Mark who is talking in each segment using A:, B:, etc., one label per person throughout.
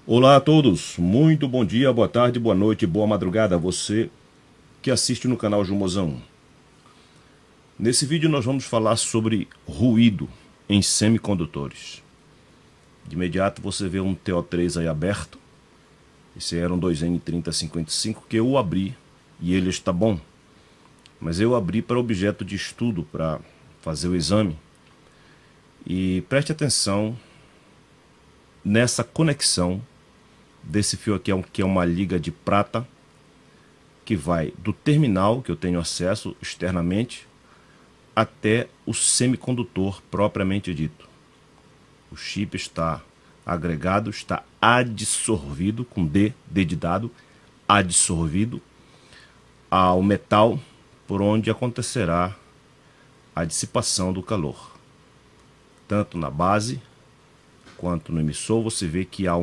A: Olá a todos, muito bom dia, boa tarde, boa noite, boa madrugada a você que assiste no canal Jumozão. Nesse vídeo nós vamos falar sobre ruído em semicondutores. De imediato você vê um TO3 aí aberto. Esse era um 2N3055 que eu abri e ele está bom. Mas eu abri para objeto de estudo, para fazer o exame. E preste atenção nessa conexão desse fio aqui, que é uma liga de prata, que vai do terminal que eu tenho acesso externamente até o semicondutor propriamente dito. O chip está agregado, está adsorvido, com D de dado, adsorvido ao metal por onde acontecerá a dissipação do calor. Tanto na base quanto no emissor, você vê que há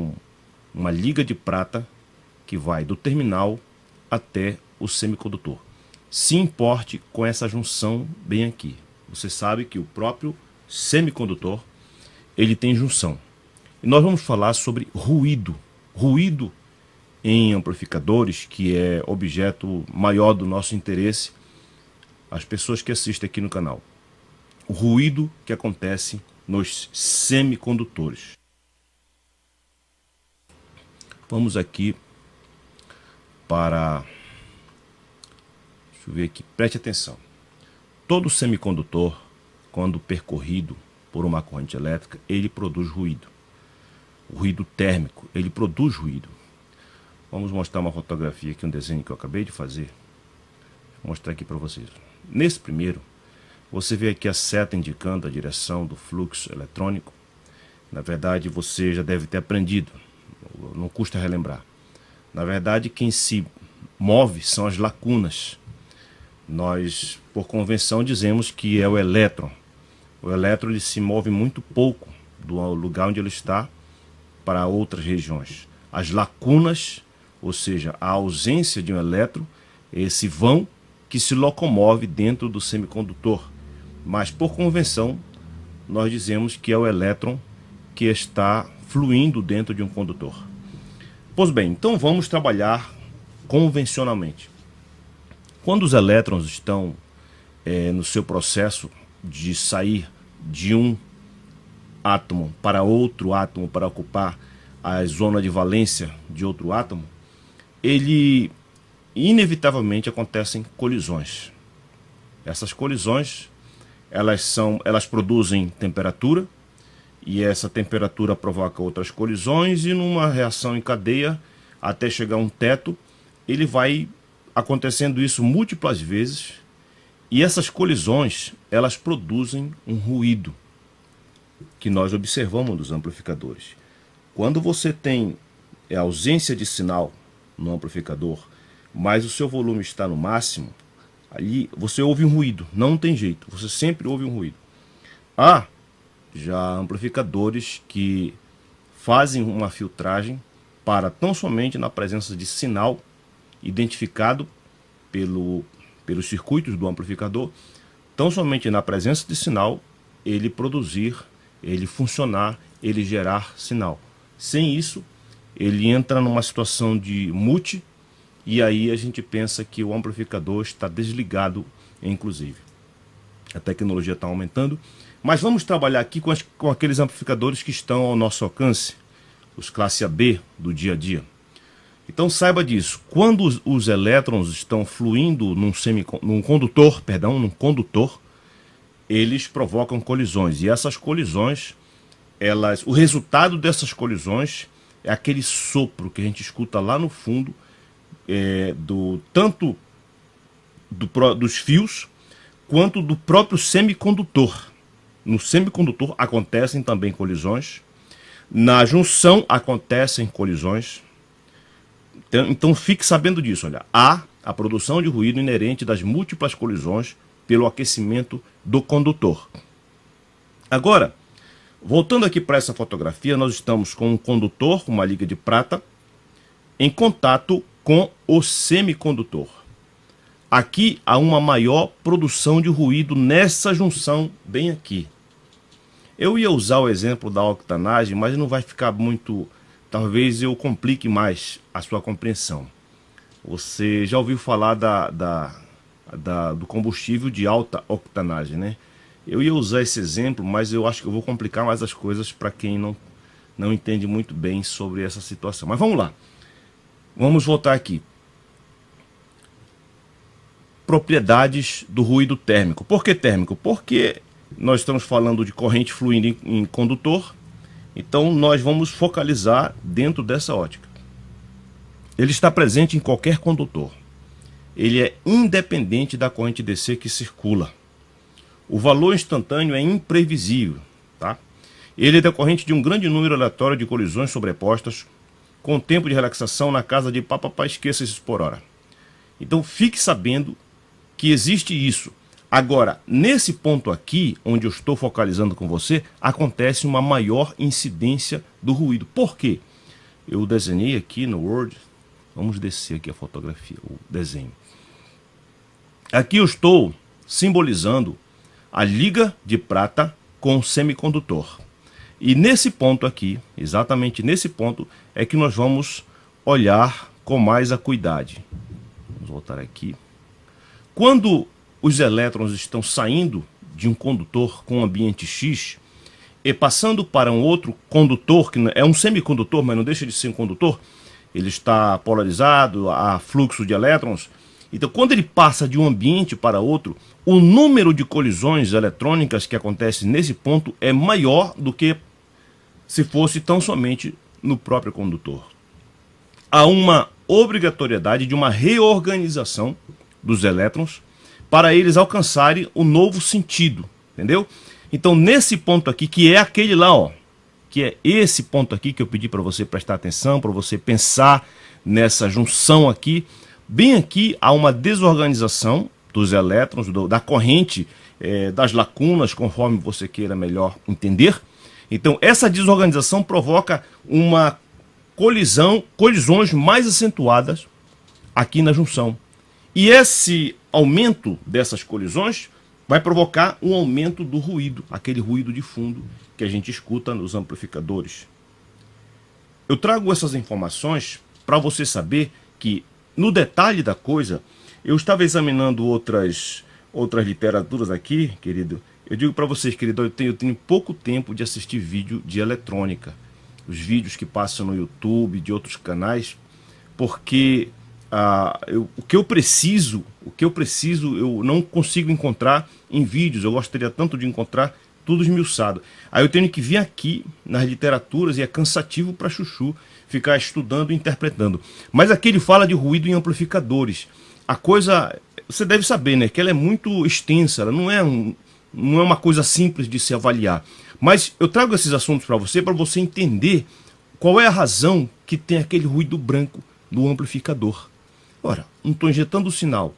A: uma liga de prata que vai do terminal até o semicondutor. Se importe com essa junção bem aqui. Você sabe que o próprio semicondutor ele tem junção. E nós vamos falar sobre ruído. Ruído em amplificadores, que é objeto maior do nosso interesse, as pessoas que assistem aqui no canal. O ruído que acontece nos semicondutores. Vamos aqui para... Deixa eu ver aqui, preste atenção. Todo semicondutor, quando percorrido por uma corrente elétrica, ele produz ruído. O ruído térmico, ele produz ruído. Vamos mostrar uma fotografia aqui, um desenho que eu acabei de fazer. Vou mostrar aqui para vocês. Nesse primeiro, você vê aqui a seta indicando a direção do fluxo eletrônico. Na verdade, você já deve ter aprendido. Não custa relembrar. Na verdade, quem se move são as lacunas. Nós, por convenção, dizemos que é o elétron. O elétron ele se move muito pouco do lugar onde ele está para outras regiões. As lacunas, ou seja, a ausência de um elétron, esse vão que se locomove dentro do semicondutor. Mas, por convenção, nós dizemos que é o elétron que está fluindo dentro de um condutor. Pois bem, então vamos trabalhar convencionalmente. Quando os elétrons estão no seu processo de sair de um átomo para outro átomo para ocupar a zona de valência de outro átomo, ele inevitavelmente acontecem colisões. Essas colisões elas produzem temperatura, e essa temperatura provoca outras colisões, e numa reação em cadeia até chegar a um teto, ele vai acontecendo isso múltiplas vezes, e essas colisões elas produzem um ruído que nós observamos nos amplificadores. Quando você tem a ausência de sinal no amplificador, mas o seu volume está no máximo, ali você ouve um ruído, não tem jeito, você sempre ouve um ruído. Há já amplificadores que fazem uma filtragem para tão somente na presença de sinal identificado pelos circuitos do amplificador, tão somente na presença de sinal ele produzir, ele funcionar, ele gerar sinal. Sem isso, ele entra numa situação de mute, e aí a gente pensa que o amplificador está desligado, inclusive. A tecnologia está aumentando, mas vamos trabalhar aqui com aqueles amplificadores que estão ao nosso alcance, os classe AB do dia a dia. Então saiba disso, quando os elétrons estão fluindo num condutor, eles provocam colisões, e essas colisões, o resultado dessas colisões é aquele sopro que a gente escuta lá no fundo, tanto dos fios quanto do próprio semicondutor. No semicondutor acontecem também colisões, na junção acontecem colisões. Então fique sabendo disso, olha, há a produção de ruído inerente das múltiplas colisões pelo aquecimento do condutor. Agora, voltando aqui para essa fotografia, nós estamos com um condutor, uma liga de prata, em contato com o semicondutor. Aqui há uma maior produção de ruído nessa junção bem aqui. Eu ia usar o exemplo da octanagem, mas não vai ficar muito talvez eu complique mais a sua compreensão. Você já ouviu falar do combustível de alta octanagem, né? Eu ia usar esse exemplo, mas eu acho que eu vou complicar mais as coisas para quem não entende muito bem sobre essa situação. Mas vamos lá. Vamos voltar aqui. Propriedades do ruído térmico. Por que térmico? Porque nós estamos falando de corrente fluindo em condutor, então nós vamos focalizar dentro dessa ótica. Ele está presente em qualquer condutor. Ele é independente da corrente DC que circula. O valor instantâneo é imprevisível, tá? Ele é decorrente de um grande número aleatório de colisões sobrepostas, com tempo de relaxação na casa de papapá, esqueça isso por hora. Então fique sabendo que existe isso. Agora, nesse ponto aqui, onde eu estou focalizando com você, acontece uma maior incidência do ruído. Por quê? Eu desenhei aqui no Word, vamos descer aqui a fotografia, o desenho. Aqui eu estou simbolizando a liga de prata com semicondutor. E nesse ponto aqui, exatamente nesse ponto, é que nós vamos olhar com mais acuidade. Vamos voltar aqui. Quando os elétrons estão saindo de um condutor com ambiente X e passando para um outro condutor, que é um semicondutor, mas não deixa de ser um condutor, ele está polarizado, há fluxo de elétrons. Então, quando ele passa de um ambiente para outro, o número de colisões eletrônicas que acontece nesse ponto é maior do que se fosse tão somente no próprio condutor. Há uma obrigatoriedade de uma reorganização dos elétrons para eles alcançarem o novo sentido, entendeu? Então, nesse ponto aqui, que é aquele lá, ó, que é esse ponto aqui que eu pedi para você prestar atenção, para você pensar nessa junção aqui. Bem aqui há uma desorganização dos elétrons, da corrente, das lacunas, conforme você queira melhor entender. Então, essa desorganização provoca uma colisões mais acentuadas aqui na junção. E esse aumento dessas colisões vai provocar um aumento do ruído, aquele ruído de fundo que a gente escuta nos amplificadores. Eu trago essas informações para você saber que, no detalhe da coisa, eu estava examinando outras literaturas aqui, querido. Eu digo para vocês, querido, eu tenho pouco tempo de assistir vídeo de eletrônica. Os vídeos que passam no YouTube, de outros canais, porque o que eu preciso, eu não consigo encontrar em vídeos. Eu gostaria tanto de encontrar tudo esmiuçado. Aí eu tenho que vir aqui nas literaturas e é cansativo para chuchu ficar estudando e interpretando. Mas aqui ele fala de ruído em amplificadores. A coisa, você deve saber, né, que ela é muito extensa, ela não é uma coisa simples de se avaliar. Mas eu trago esses assuntos para você entender qual é a razão que tem aquele ruído branco do amplificador. Ora, não estou injetando o sinal,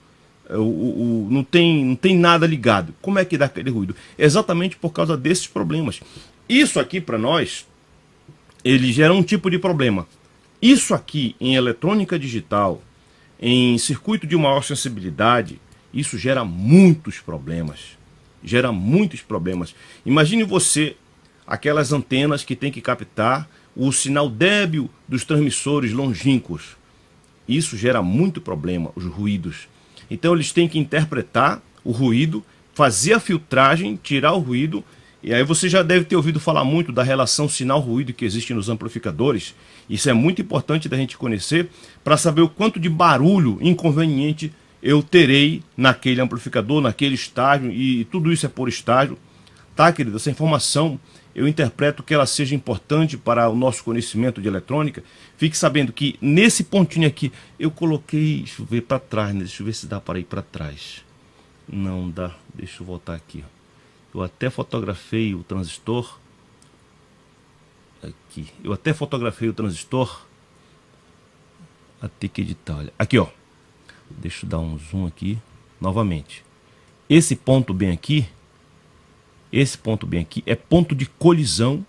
A: não tem nada ligado. Como é que dá aquele ruído? Exatamente por causa desses problemas. Isso aqui para nós, ele gera um tipo de problema. Isso aqui em eletrônica digital, em circuito de maior sensibilidade, isso gera muitos problemas. Gera muitos problemas. Imagine você, aquelas antenas que tem que captar o sinal débil dos transmissores longínquos. Isso gera muito problema, os ruídos. Então eles têm que interpretar o ruído, fazer a filtragem, tirar o ruído. E aí você já deve ter ouvido falar muito da relação sinal-ruído que existe nos amplificadores. Isso é muito importante da gente conhecer para saber o quanto de barulho inconveniente eu terei naquele amplificador, naquele estágio, e tudo isso é por estágio. Tá, querido? Essa informação eu interpreto que ela seja importante para o nosso conhecimento de eletrônica. Fique sabendo que nesse pontinho aqui eu coloquei, deixa eu ver para trás, né? Deixa eu ver se dá para ir para trás. Não dá, deixa eu voltar aqui. Eu até fotografei o transistor. Aqui, eu até fotografei o transistor. Até que editar, olha. Aqui, ó. Deixa eu dar um zoom aqui novamente. Esse ponto bem aqui é ponto de colisão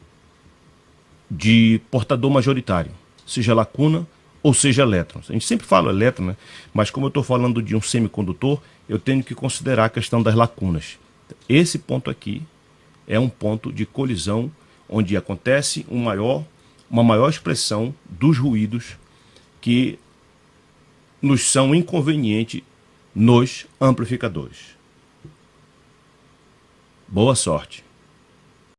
A: de portador majoritário, seja lacuna ou seja elétrons. A gente sempre fala elétron, né? Mas como eu estou falando de um semicondutor, eu tenho que considerar a questão das lacunas. Esse ponto aqui é um ponto de colisão onde acontece uma maior expressão dos ruídos que nos são inconvenientes nos amplificadores. Boa sorte!